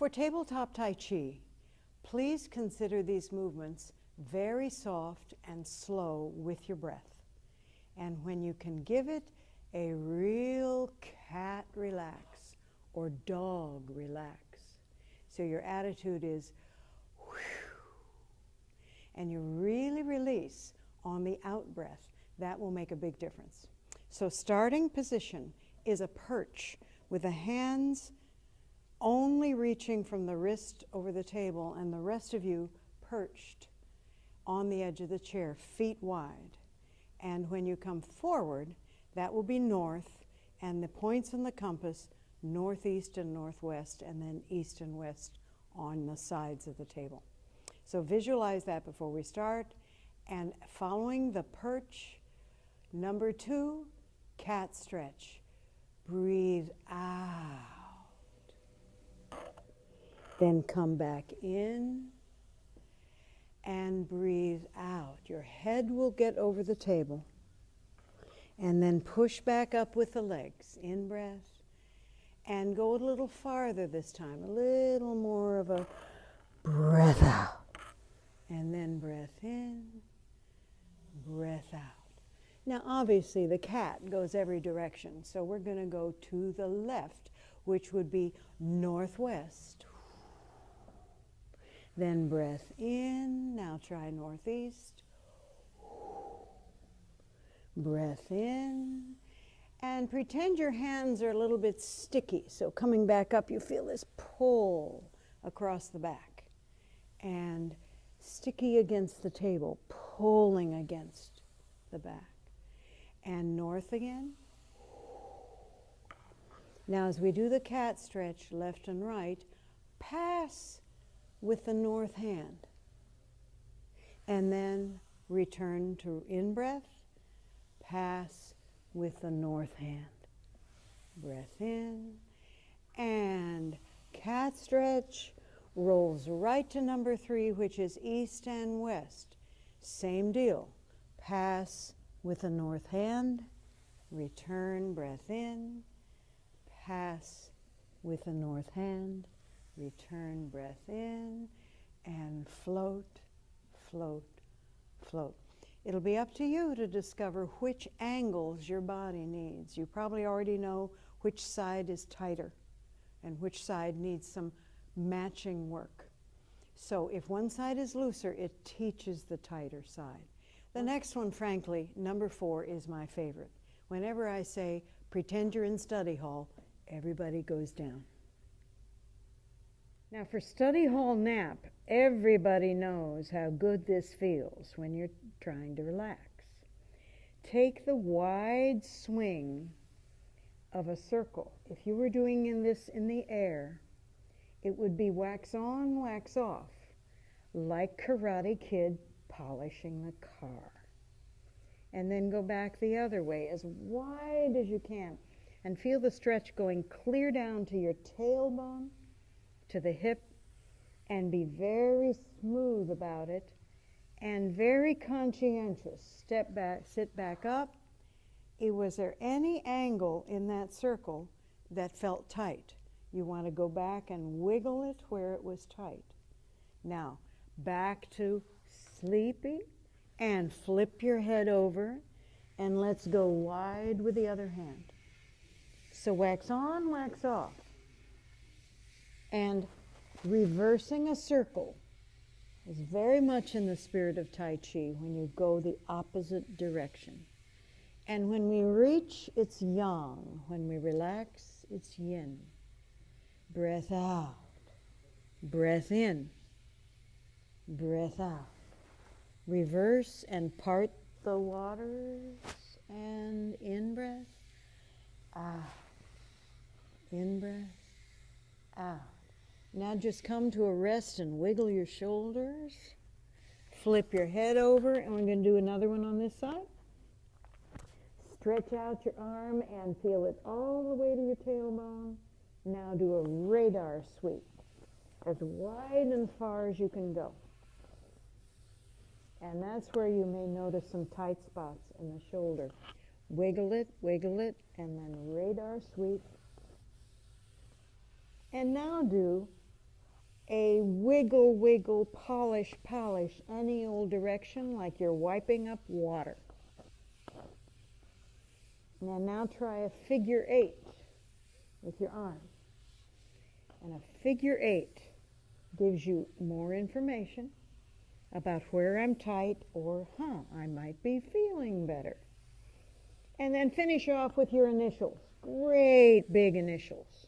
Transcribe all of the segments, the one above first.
For tabletop Tai Chi, please consider these movements very soft and slow with your breath. And when you can give it a real cat relax or dog relax. So your attitude is whew, and you really release on the out breath. That will make a big difference. So starting position is a perch with the hands only reaching from the wrist over the table and the rest of you perched on the edge of the chair, feet wide. And when you come forward, that will be north, and the points on the compass, northeast and northwest, and then east and west on the sides of the table. So visualize that before we start. And following the perch, number 2, cat stretch. Breathe out. Then come back in and breathe out. Your head will get over the table. And then push back up with the legs. In breath. And go a little farther this time. A little more of a breath out. And then breath in, breath out. Now obviously the cat goes every direction. So we're going to go to the left, which would be northwest. Then breath in. Now try northeast. Breath in. And pretend your hands are a little bit sticky. So coming back up, you feel this pull across the back. And sticky against the table, pulling against the back. And north again. Now as we do the cat stretch, left and right, pass with the north hand. And then return to in-breath, pass with the north hand. Breath in, and cat stretch rolls right to number 3, which is east and west. Same deal. Pass with the north hand, return, breath in, pass with the north hand, return, breath in, and float, float, float. It'll be up to you to discover which angles your body needs. You probably already know which side is tighter and which side needs some matching work. So if one side is looser, it teaches the tighter side. The next one, frankly, number 4, is my favorite. Whenever I say, pretend you're in study hall, everybody goes down. Now for study hall nap, everybody knows how good this feels when you're trying to relax. Take the wide swing of a circle. If you were doing this in the air, it would be wax on, wax off, like Karate Kid polishing the car. And then go back the other way as wide as you can and feel the stretch going clear down to your tailbone, to the hip, and be very smooth about it and very conscientious. Step back, sit back up. Was there any angle in that circle that felt tight? You want to go back and wiggle it where it was tight. Now, back to sleepy, and flip your head over, and let's go wide with the other hand. So wax on, wax off. And reversing a circle is very much in the spirit of Tai Chi when you go the opposite direction. And when we reach, it's yang. When we relax, it's yin. Breath out. Breath in. Breath out. Reverse and part the waters. And in-breath. Out. In-breath. Out. Now just come to a rest and wiggle your shoulders. Flip your head over, and we're going to do another one on this side. Stretch out your arm and feel it all the way to your tailbone. Now do a radar sweep, as wide and far as you can go. And that's where you may notice some tight spots in the shoulder. Wiggle it, and then radar sweep. And now do a wiggle, wiggle, polish, polish, any old direction like you're wiping up water. Now try a figure 8 with your arms. And a figure 8 gives you more information about where I'm tight or, I might be feeling better. And then finish off with your initials. Great big initials.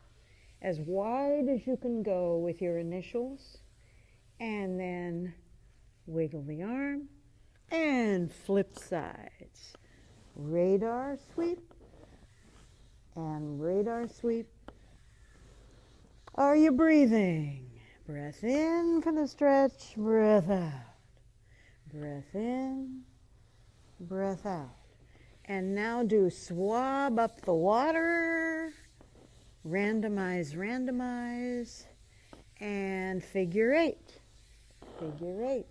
As wide as you can go with your initials. And then wiggle the arm and flip sides. Radar sweep and radar sweep. Are you breathing? Breath in for the stretch, breath out. Breath in, breath out. And now do swab up the water, randomize, randomize, and figure 8. Figure 8.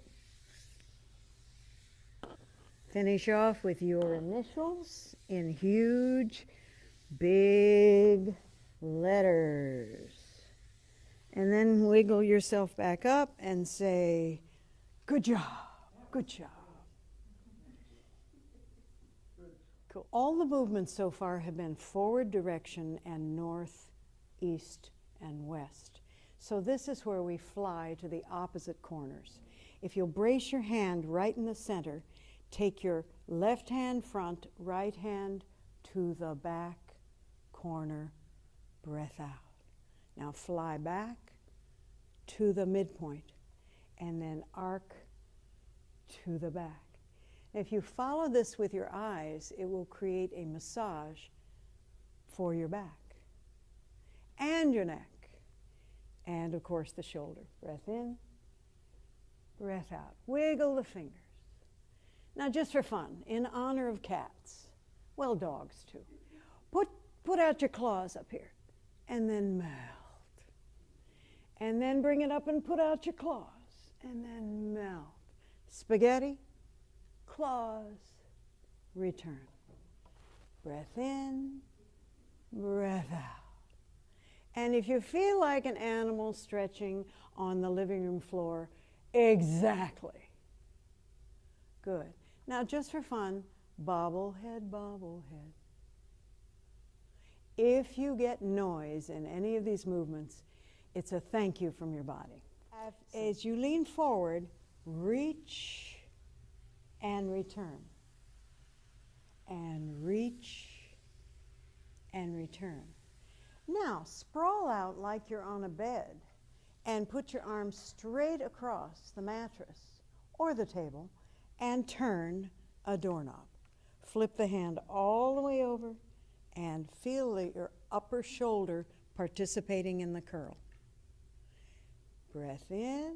Finish off with your initials in huge, big letters. And then wiggle yourself back up and say, good job, good job. Cool. All the movements so far have been forward direction and north, east, and west. So this is where we fly to the opposite corners. If you'll brace your hand right in the center, take your left hand front, right hand to the back corner, breath out. Now fly back to the midpoint and then arc to the back. If you follow this with your eyes, it will create a massage for your back and your neck and, of course, the shoulder. Breath in, breath out. Wiggle the fingers. Now, just for fun, in honor of cats, well, dogs too, put out your claws up here and then melt. And then bring it up and put out your claws and then melt. Spaghetti, claws, return. Breath in, breath out. And if you feel like an animal stretching on the living room floor, exactly. Good. Now, just for fun, bobblehead, bobblehead. If you get noise in any of these movements, it's a thank you from your body. As you lean forward, reach and return. And reach and return. Now, sprawl out like you're on a bed and put your arms straight across the mattress or the table and turn a doorknob. Flip the hand all the way over and feel your upper shoulder participating in the curl. Breath in,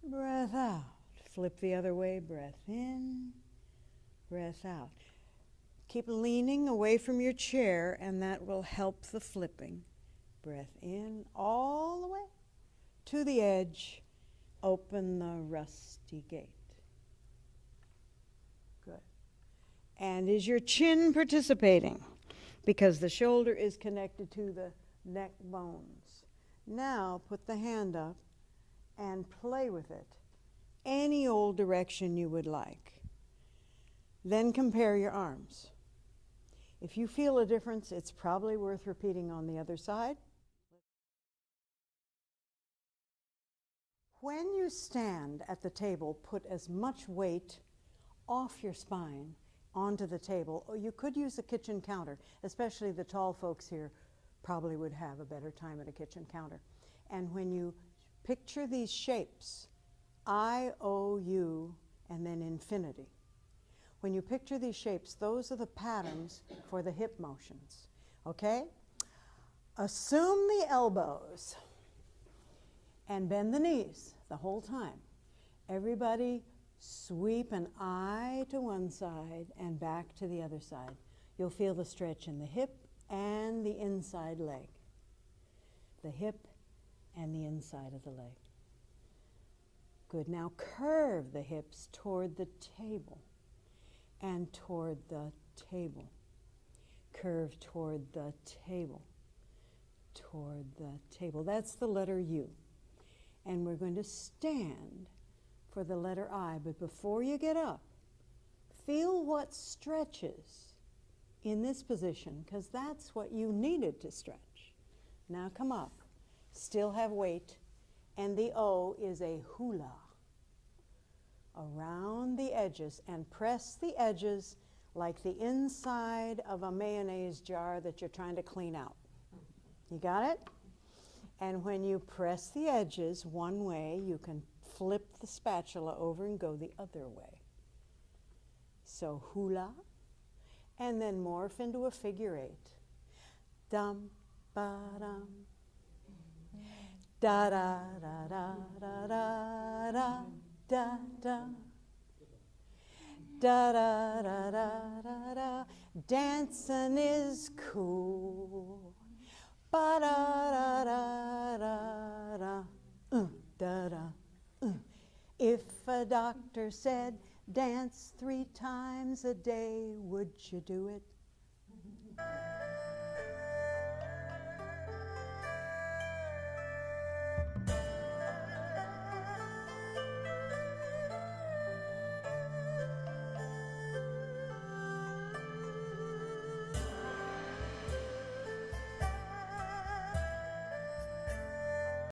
breath out. Flip the other way, breath in, breath out. Keep leaning away from your chair, and that will help the flipping. Breath in all the way to the edge. Open the rusty gate. Good. And is your chin participating? Because the shoulder is connected to the neck bones. Now put the hand up and play with it, any old direction you would like. Then compare your arms. If you feel a difference, it's probably worth repeating on the other side. When you stand at the table, put as much weight off your spine onto the table, or you could use a kitchen counter, especially the tall folks here probably would have a better time at a kitchen counter. And when you picture these shapes, I, O, U, and then infinity. When you picture these shapes, those are the patterns for the hip motions, okay? Assume the elbows and bend the knees the whole time. Everybody sweep an eye to one side and back to the other side. You'll feel the stretch in the hip and the inside leg. The hip and the inside of the leg. Good. Now curve the hips toward the table and toward the table. Curve toward the table. Toward the table. That's the letter U. And we're going to stand for the letter I. But before you get up, feel what stretches in this position, because that's what you needed to stretch. Now come up. Still have weight. And the O is a hula. Around the edges, and press the edges like the inside of a mayonnaise jar that you're trying to clean out. You got it? And when you press the edges one way, you can flip the spatula over and go the other way. So hula, and then morph into a figure 8. Dum, ba, dum. Da, da, da, da, da, da, da, da, da. Da, da, da, da, da, da. Dancing is cool. Ba, da, da, da, da, da. Da, da. If a doctor said dance 3 times a day, would you do it?